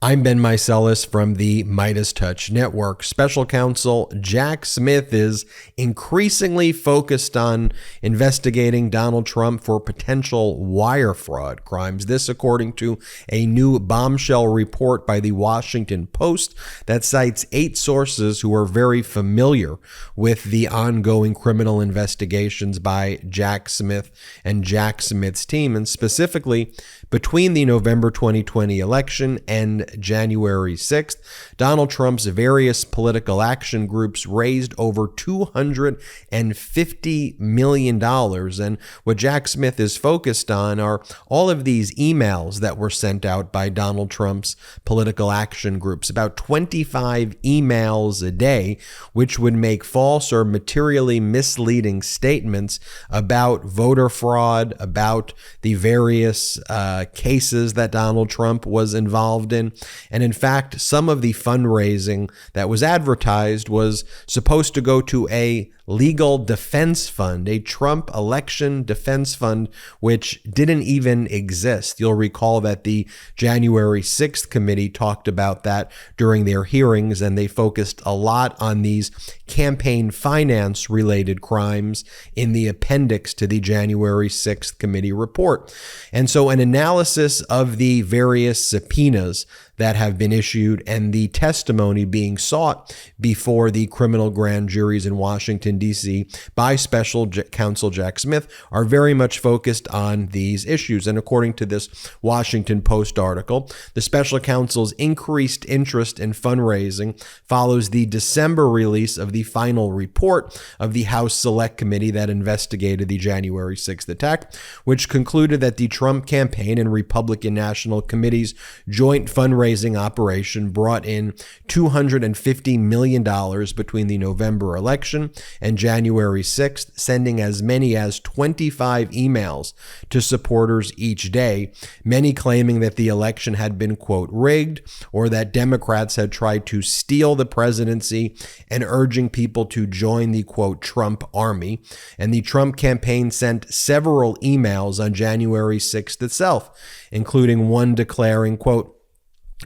I'm Ben Meiselas from the MeidasTouch Network. Special Counsel Jack Smith is increasingly focused on investigating Donald Trump for potential wire fraud crimes. This, according to a new bombshell report by the Washington Post that cites 8 sources who are very familiar with the ongoing criminal investigations by Jack Smith and Jack Smith's team, and specifically between the November 2020 election and January 6th, Donald Trump's various political action groups raised over $250 million. And what Jack Smith is focused on are all of these emails that were sent out by Donald Trump's political action groups, about 25 emails a day, which would make false or materially misleading statements about voter fraud, about the various cases that Donald Trump was involved in. And in fact, some of the fundraising that was advertised was supposed to go to a legal defense fund, a Trump election defense fund, which didn't even exist. You'll recall that the January 6th committee talked about that during their hearings, and they focused a lot on these campaign finance related crimes in the appendix to the January 6th committee report. And so an analysis of the various subpoenas that have been issued and the testimony being sought before the criminal grand juries in Washington, D.C. by Special Counsel Jack Smith are very much focused on these issues. And according to this Washington Post article, the special counsel's increased interest in fundraising follows the December release of the final report of the House Select Committee that investigated the January 6th attack, which concluded that the Trump campaign and Republican National Committee's joint fundraising operation brought in $250 million between the November election and January 6th, sending as many as 25 emails to supporters each day, many claiming that the election had been, quote, rigged, or that Democrats had tried to steal the presidency, and urging people to join the, quote, Trump army. And the Trump campaign sent several emails on January 6th itself, including one declaring, quote,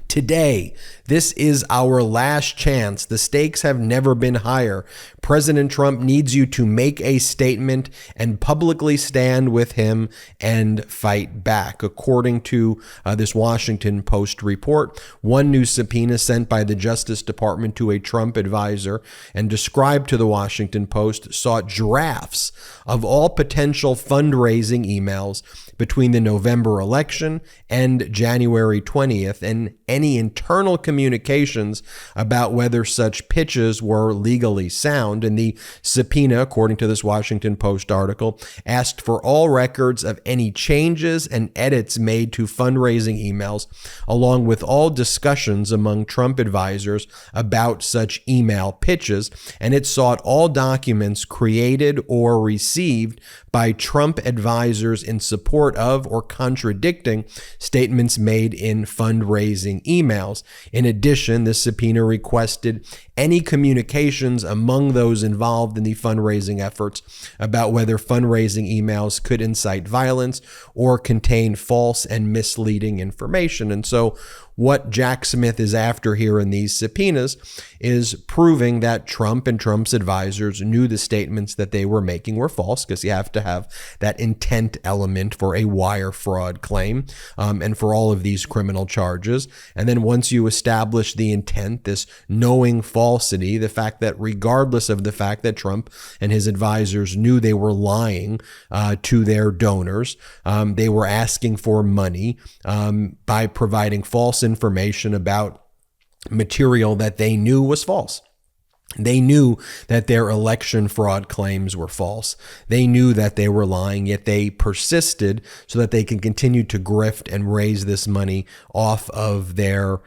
"Today, this is our last chance. The stakes have never been higher. President Trump needs you to make a statement and publicly stand with him and fight back." According to this Washington Post report, one new subpoena sent by the Justice Department to a Trump advisor and described to the Washington Post sought drafts of all potential fundraising emails between the November election and January 20th, and any internal communications about whether such pitches were legally sound. And the subpoena, according to this Washington Post article, asked for all records of any changes and edits made to fundraising emails, along with all discussions among Trump advisors about such email pitches. And it sought all documents created or received by Trump advisors in support of or contradicting statements made in fundraising emails. In addition, the subpoena requested any communications among those involved in the fundraising efforts about whether fundraising emails could incite violence or contain false and misleading information. And so what Jack Smith is after here in these subpoenas is proving that Trump and Trump's advisors knew the statements that they were making were false, because you have to have that intent element for a wire fraud claim and for all of these criminal charges. And then once you establish the intent, this knowing falsity, the fact that regardless of the fact that Trump and his advisors knew they were lying to their donors, they were asking for money by providing false information about material that they knew was false. They knew that their election fraud claims were false. They knew that they were lying, yet they persisted so that they can continue to grift and raise this money off of their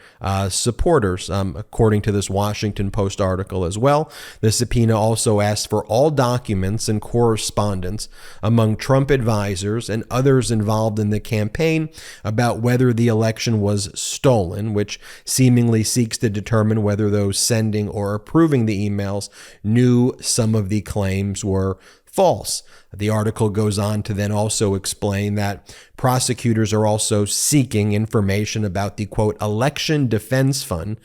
supporters. According to this Washington Post article as well, the subpoena also asked for all documents and correspondence among Trump advisors and others involved in the campaign about whether the election was stolen, which seemingly seeks to determine whether those sending or approving the emails knew some of the claims were false. The article goes on to then also explain that prosecutors are also seeking information about the, quote, election defense fund,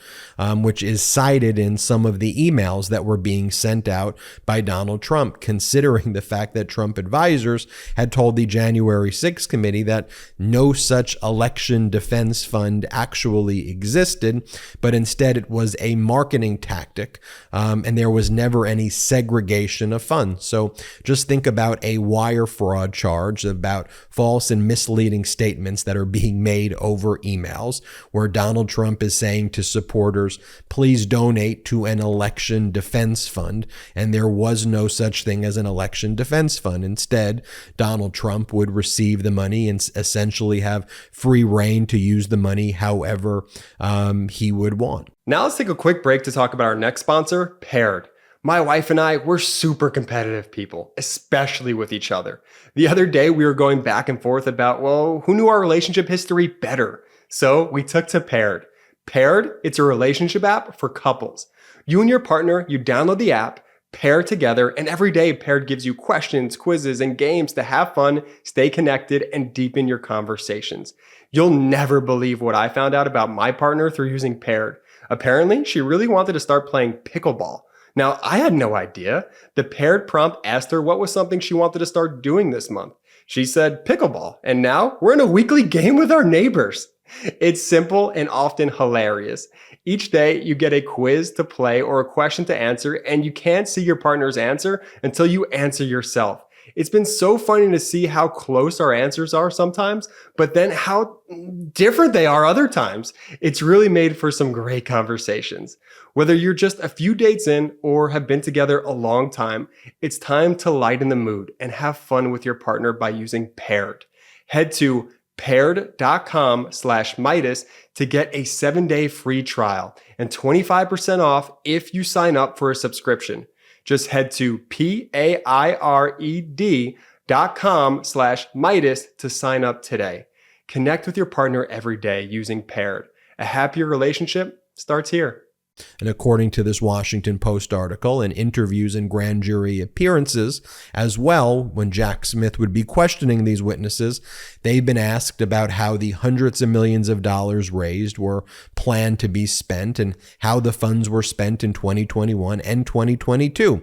which is cited in some of the emails that were being sent out by Donald Trump, considering the fact that Trump advisors had told the January 6th committee that no such election defense fund actually existed, but instead it was a marketing tactic, and there was never any segregation of funds. So just think about a wire fraud charge about false and misleading statements that are being made over emails, where Donald Trump is saying to supporters, please donate to an election defense fund. And there was no such thing as an election defense fund. Instead, Donald Trump would receive the money and essentially have free reign to use the money however he would want. Now let's take a quick break to talk about our next sponsor, Paired. My wife and I, we're super competitive people, especially with each other. The other day, we were going back and forth about, well, who knew our relationship history better? So we took to Paired. Paired, it's a relationship app for couples. You and your partner, you download the app, pair together, and every day Paired gives you questions, quizzes, and games to have fun, stay connected, and deepen your conversations. You'll never believe what I found out about my partner through using Paired. Apparently, she really wanted to start playing pickleball. Now, I had no idea. The Paired prompt asked her what was something she wanted to start doing this month. She said pickleball, and now we're in a weekly game with our neighbors. It's simple and often hilarious. Each day, you get a quiz to play or a question to answer, and you can't see your partner's answer until you answer yourself. It's been so funny to see how close our answers are sometimes, but then how different they are other times. It's really made for some great conversations. Whether you're just a few dates in or have been together a long time, it's time to lighten the mood and have fun with your partner by using Paired. Head to paired.com/Meidas to get a 7-day free trial and 25% off if you sign up for a subscription. Just head to paired.com/Meidas to sign up today. Connect with your partner every day using Paired. A happier relationship starts here. And according to this Washington Post article, in interviews and grand jury appearances as well, when Jack Smith would be questioning these witnesses, they've been asked about how the hundreds of millions of dollars raised were planned to be spent and how the funds were spent in 2021 and 2022.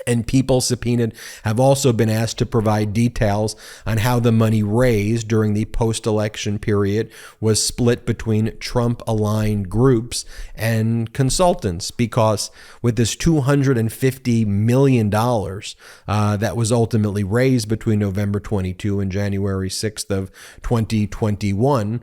And people subpoenaed have also been asked to provide details on how the money raised during the post-election period was split between Trump-aligned groups and consultants, because with this $250 million that was ultimately raised between November 22 and January 6th of 2021,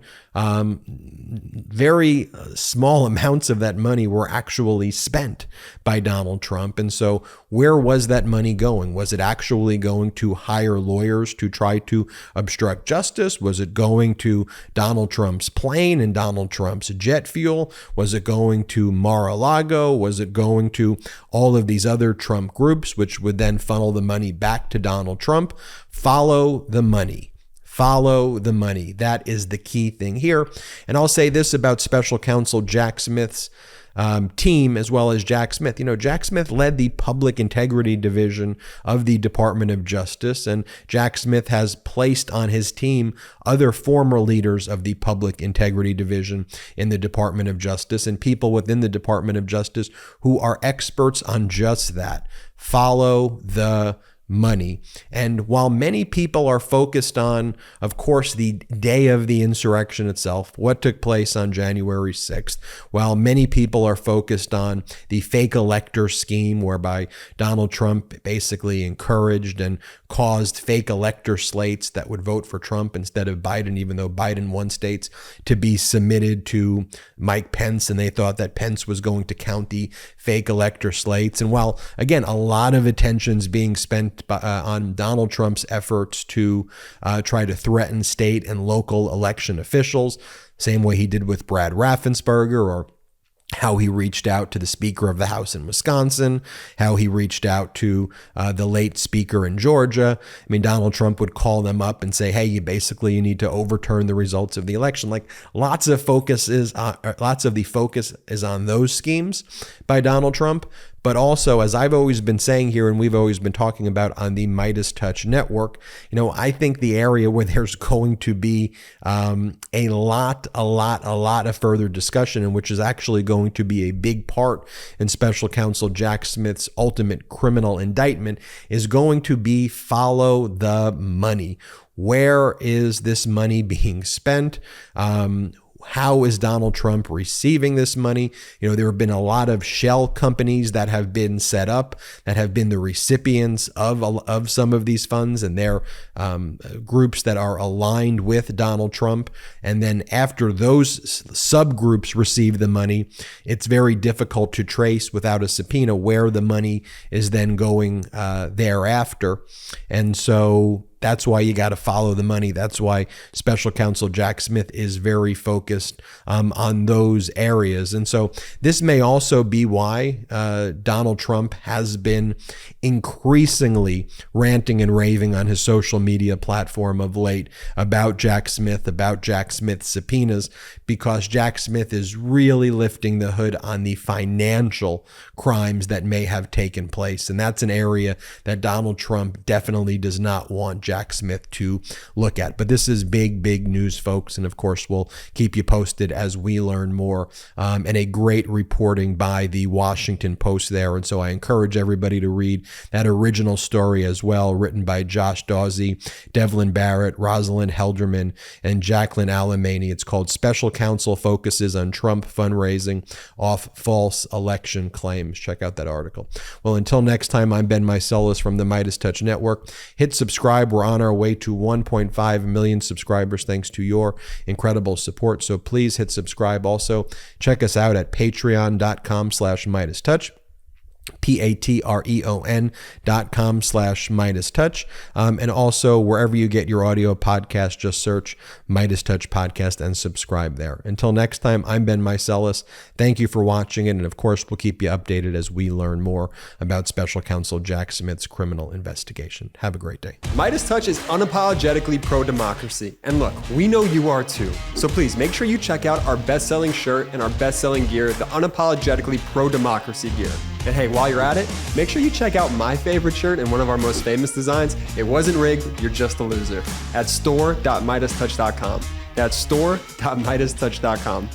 very small amounts of that money were actually spent by Donald Trump. And so where was that money going? Was it actually going to hire lawyers to try to obstruct justice? Was it going to Donald Trump's plane and Donald Trump's jet fuel? Was it going to Mar-a-Lago? Was it going to all of these other Trump groups, which would then funnel the money back to Donald Trump? Follow the money. Follow the money. That is the key thing here. And I'll say this about Special Counsel Jack Smith's team, as well as Jack Smith. You know, Jack Smith led the Public Integrity Division of the Department of Justice, and Jack Smith has placed on his team other former leaders of the Public Integrity Division in the Department of Justice and people within the Department of Justice who are experts on just that. Follow the money. And while many people are focused on, of course, the day of the insurrection itself, what took place on January 6th, while many people are focused on the fake elector scheme whereby Donald Trump basically encouraged and caused fake elector slates that would vote for Trump instead of Biden, even though Biden won states, to be submitted to Mike Pence, and they thought that Pence was going to count the fake elector slates. And while, again, a lot of attention's being spent on Donald Trump's efforts to try to threaten state and local election officials, same way he did with Brad Raffensperger, or how he reached out to the Speaker of the House in Wisconsin, how he reached out to the late Speaker in Georgia. I mean, Donald Trump would call them up and say, hey, you need to overturn the results of the election. Like lots of the focus is on those schemes by Donald Trump. But also, as I've always been saying here, and we've always been talking about on the MeidasTouch network, I think the area where there's going to be a lot of further discussion, and which is actually going to be a big part in Special Counsel Jack Smith's ultimate criminal indictment, is going to be follow the money. Where is this money being spent? How is Donald Trump receiving this money? There have been a lot of shell companies that have been set up that have been the recipients of some of these funds, and they're groups that are aligned with Donald Trump. And then after those subgroups receive the money, it's very difficult to trace without a subpoena where the money is then going thereafter. And so that's why you got to follow the money. That's why Special Counsel Jack Smith is very focused on those areas. And so this may also be why Donald Trump has been increasingly ranting and raving on his social media platform of late about Jack Smith, about Jack Smith's subpoenas, because Jack Smith is really lifting the hood on the financial crimes that may have taken place. And that's an area that Donald Trump definitely does not want Jack Smith to look at. But this is big news, folks. And of course, we'll keep you posted as we learn more. And a great reporting by the Washington Post there. And so I encourage everybody to read that original story as well, written by Josh Dawsey, Devlin Barrett, Rosalind Helderman, and Jacqueline Alemany. It's called Special Counsel Focuses on Trump Fundraising Off False Election Claims. Check out that article. Well, until next time, I'm Ben Meiselas from the MeidasTouch Network. Hit subscribe. We're on our way to 1.5 million subscribers thanks to your incredible support. So please hit subscribe. Also, check us out at patreon.com/MeidasTouch. patreon.com/MeidasTouch. And also wherever you get your audio podcast, just search MeidasTouch Podcast and subscribe there. Until next time, I'm Ben Meiselas. Thank you for watching it. And of course, we'll keep you updated as we learn more about Special Counsel Jack Smith's criminal investigation. Have a great day. MeidasTouch is unapologetically pro-democracy. And look, we know you are too. So please make sure you check out our best-selling shirt and our best-selling gear, the unapologetically pro-democracy gear. And hey, while you're at it, make sure you check out my favorite shirt and one of our most famous designs. It wasn't rigged, you're just a loser. At store.MeidasTouch.com. That's store.MeidasTouch.com.